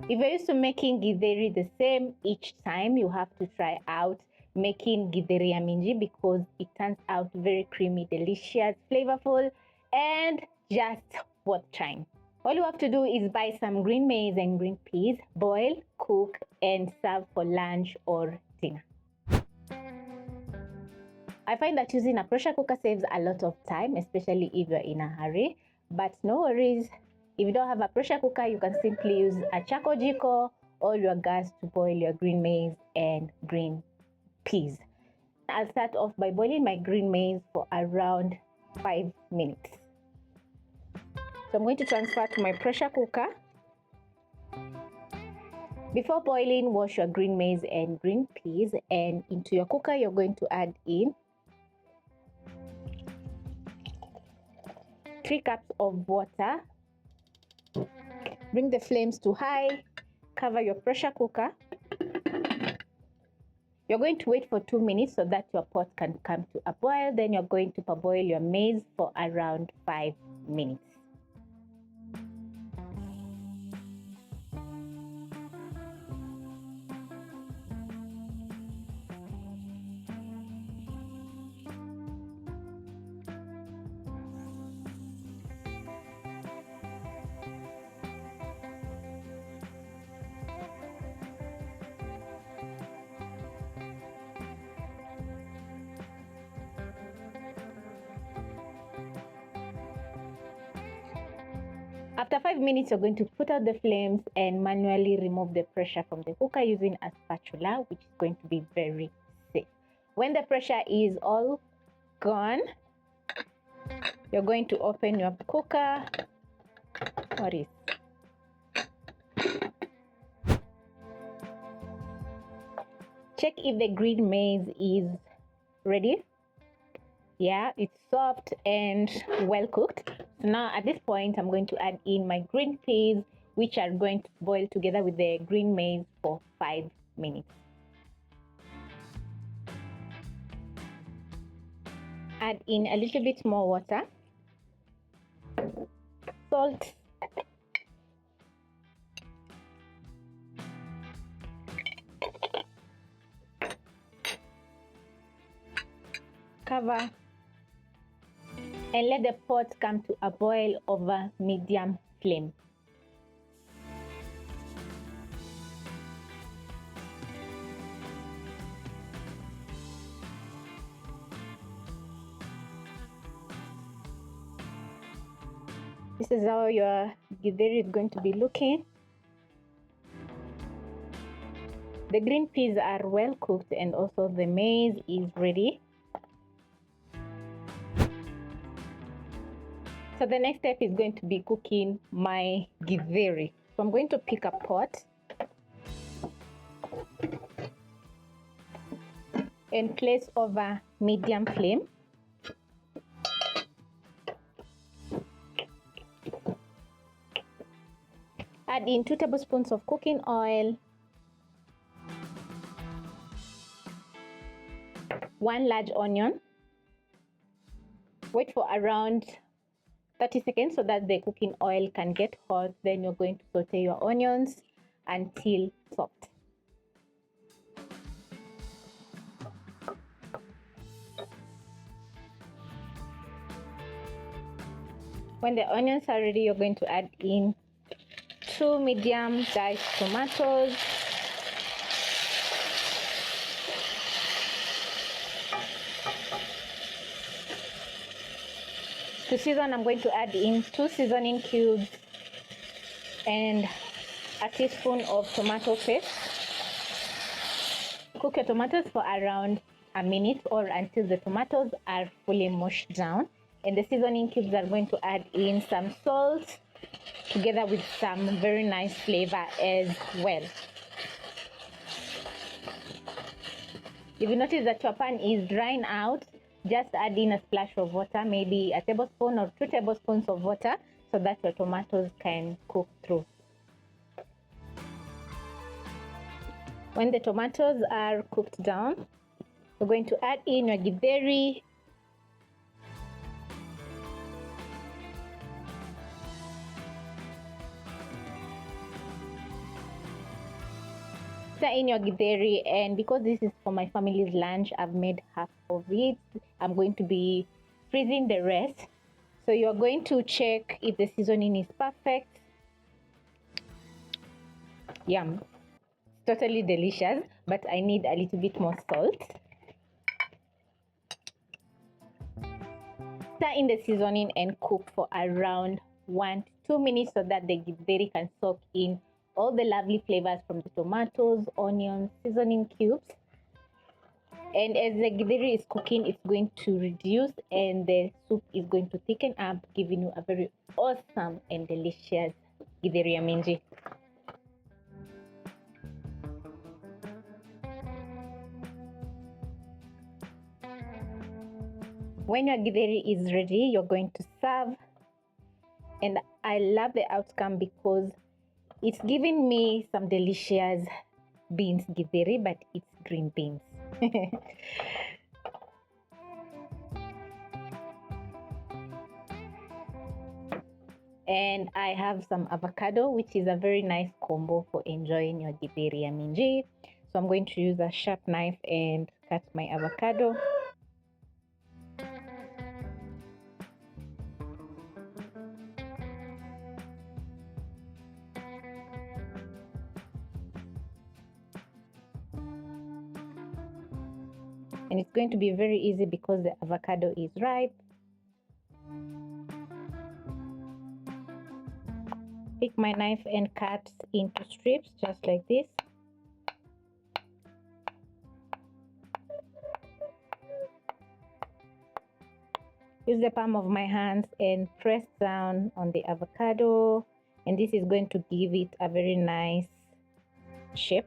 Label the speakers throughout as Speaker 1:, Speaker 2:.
Speaker 1: If you're used to making githeri the same each time, you have to try out making githeri ya minji because it turns out very creamy, delicious, flavorful, and just worth trying. All you have to do is buy some green maize and green peas, boil, cook, and serve for lunch or dinner. I find that using a pressure cooker saves a lot of time, especially if you're in a hurry, but no worries. If you don't have a pressure cooker, you can simply use a charcoal jiko or your gas to boil your green maize and green peas. I'll start off by boiling my green maize for around 5 minutes. So I'm going to transfer to my pressure cooker. Before boiling, wash your green maize and green peas, and into your cooker you're going to add in 3 cups of water. Bring the flames to high, cover your pressure cooker. You're going to wait for 2 minutes so that your pot can come to a boil. Then you're going to parboil your maize for around 5 minutes. After 5 minutes, you're going to put out the flames and manually remove the pressure from the cooker using a spatula, which is going to be very safe. When the pressure is all gone, you're going to open your cooker. Check if the green maize is ready. Yeah, it's soft and well cooked. So now at this point, I'm going to add in my green peas, which are going to boil together with the green maize for 5 minutes. Add in a little bit more water, salt, cover, and let the pot come to a boil over medium flame. This is how your githeri is going to be looking. The green peas are well cooked and also the maize is ready. So the next step is going to be cooking my githeri. So I'm going to pick a pot and place over medium flame. Add in 2 tablespoons of cooking oil, 1 large onion. Wait for around 30 seconds so that the cooking oil can get hot. Then you're going to saute your onions until soft. When the onions are ready, you're going to add in 2 medium diced tomatoes, to season, I'm going to add in 2 seasoning cubes and a teaspoon of tomato paste. Cook your tomatoes for around a minute or until the tomatoes are fully mushed down. And the seasoning cubes are going to add in some salt together with some very nice flavor as well. If you notice that your pan is drying out, just add in a splash of water, maybe a tablespoon or 2 tablespoons of water, so that your tomatoes can cook through. When the tomatoes are cooked down, we're going to add in your githeri, Stir in your githeri, and because this is for my family's lunch, I've made half of it. I'm going to be freezing the rest. So you're going to check if the seasoning is perfect. Yum. Totally delicious, but I need a little bit more salt. Stir in the seasoning and cook for around 1 to 2 minutes so that the githeri can soak in all the lovely flavors from the tomatoes, onions, seasoning cubes. And as the githeri is cooking, it's going to reduce and the soup is going to thicken up, giving you a very awesome and delicious githeri ya minji. When your githeri is ready, you're going to serve. And I love the outcome because it's giving me some delicious beans githeri, but it's green beans. And I have some avocado, which is a very nice combo for enjoying your githeri ya minji. So I'm going to use a sharp knife and cut my avocado. And it's going to be very easy because the avocado is ripe. Pick my knife and cut into strips just like this. Use the palm of my hands and press down on the avocado, and this is going to give it a very nice shape.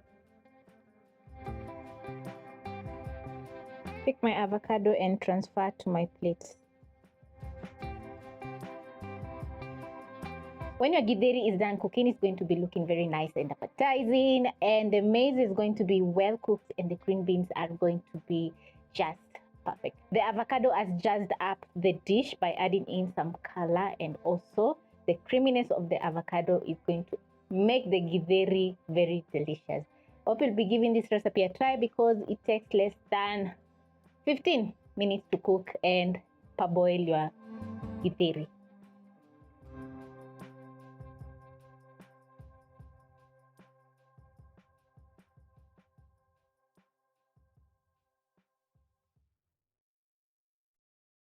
Speaker 1: Pick my avocado and transfer to my plate. When your githeri is done cooking, it's going to be looking very nice and appetizing, and the maize is going to be well cooked and the green beans are going to be just perfect. The avocado has jazzed up the dish by adding in some color, and also the creaminess of the avocado is going to make the githeri very delicious. Hope you'll be giving this recipe a try because it takes less than 15 minutes to cook and parboil your githeri.